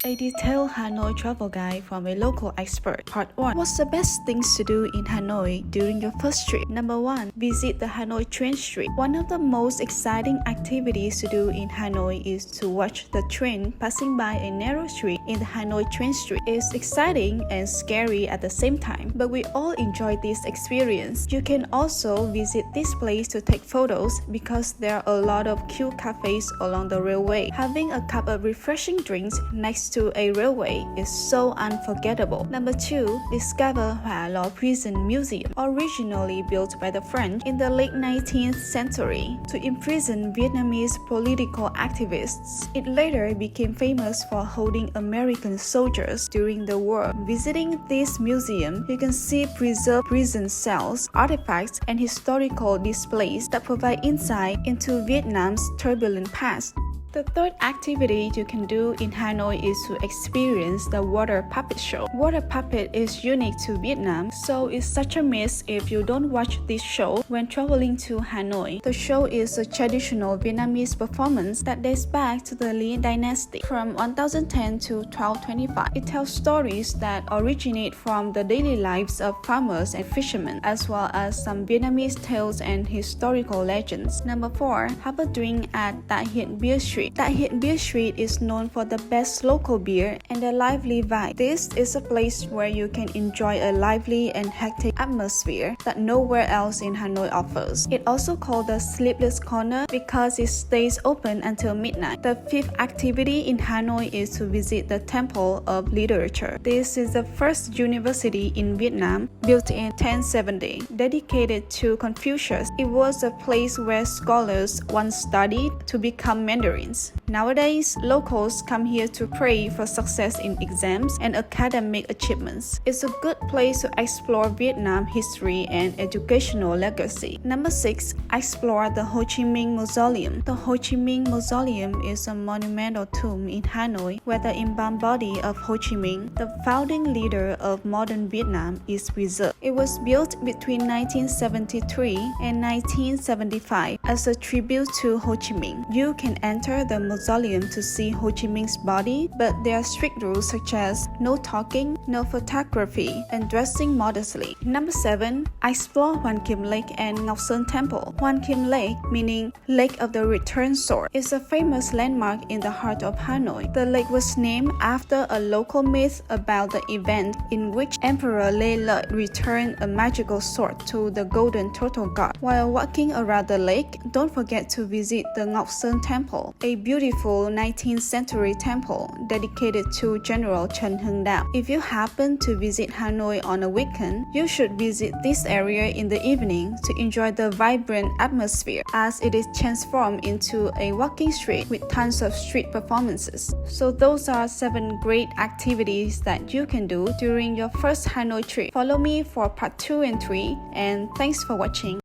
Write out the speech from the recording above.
A detailed Hanoi travel guide from a local expert. Part 1. What's the best things to do in Hanoi during your first trip? Number 1. Visit the Hanoi train street. One of the most exciting activities to do in Hanoi is to watch the train passing by a narrow street in the Hanoi train street. It's exciting and scary at the same time, but we all enjoy this experience. You can also visit this place to take photos because there are a lot of cute cafes along the railway. Having a cup of refreshing drinks next to a railway is so unforgettable. Number 2. Discover Hua Lo Prison Museum. Originally built by the French in the late 19th century to imprison Vietnamese political activists, it later became famous for holding American soldiers during the war. Visiting this museum, you can see preserved prison cells, artifacts, and historical displays that provide insight into Vietnam's turbulent past. The third activity you can do in Hanoi is to experience the water puppet show. Water puppet is unique to Vietnam, so it's such a miss if you don't watch this show when traveling to Hanoi. The show is a traditional Vietnamese performance that dates back to the Le Dynasty from 1010 to 1225. It tells stories that originate from the daily lives of farmers and fishermen, as well as some Vietnamese tales and historical legends. Number 4. Have a drink at That Hiện Beer Street. That Hiện Beer Street is known for the best local beer and a lively vibe. This is a place where you can enjoy a lively and hectic atmosphere that nowhere else in Hanoi offers. It's also called the Sleepless Corner because it stays open until midnight. The fifth activity in Hanoi is to visit the Temple of Literature. This is the first university in Vietnam, built in 1070, dedicated to Confucius. It was a place where scholars once studied to become Mandarins. Nowadays, locals come here to pray for success in exams and academic achievements. It's a good place to explore Vietnam history and educational legacy. Number 6. Explore the Ho Chi Minh Mausoleum. The Ho Chi Minh Mausoleum is a monumental tomb in Hanoi where the embalmed body of Ho Chi Minh, the founding leader of modern Vietnam, is preserved. It was built between 1973 and 1975 as a tribute to Ho Chi Minh. You can enter the mausoleum to see Ho Chi Minh's body, but there are strict rules such as no talking, no photography, and dressing modestly. Number 7. Explore Hoan Kiem Lake and Ngoc Sơn Temple. Hoan Kiem Lake, meaning Lake of the Returned Sword, is a famous landmark in the heart of Hanoi. The lake was named after a local myth about the event in which Emperor Lê Lợi returned a magical sword to the golden turtle god. While walking around the lake, don't forget to visit the Ngoc Sơn Temple, a beautiful 19th century temple dedicated to General Trần Hưng Đạo. If you happen to visit Hanoi on a weekend, you should visit this area in the evening to enjoy the vibrant atmosphere, as it is transformed into a walking street with tons of street performances. So those are 7 great activities that you can do during your first Hanoi trip. Follow me for part 2 and 3, and thanks for watching.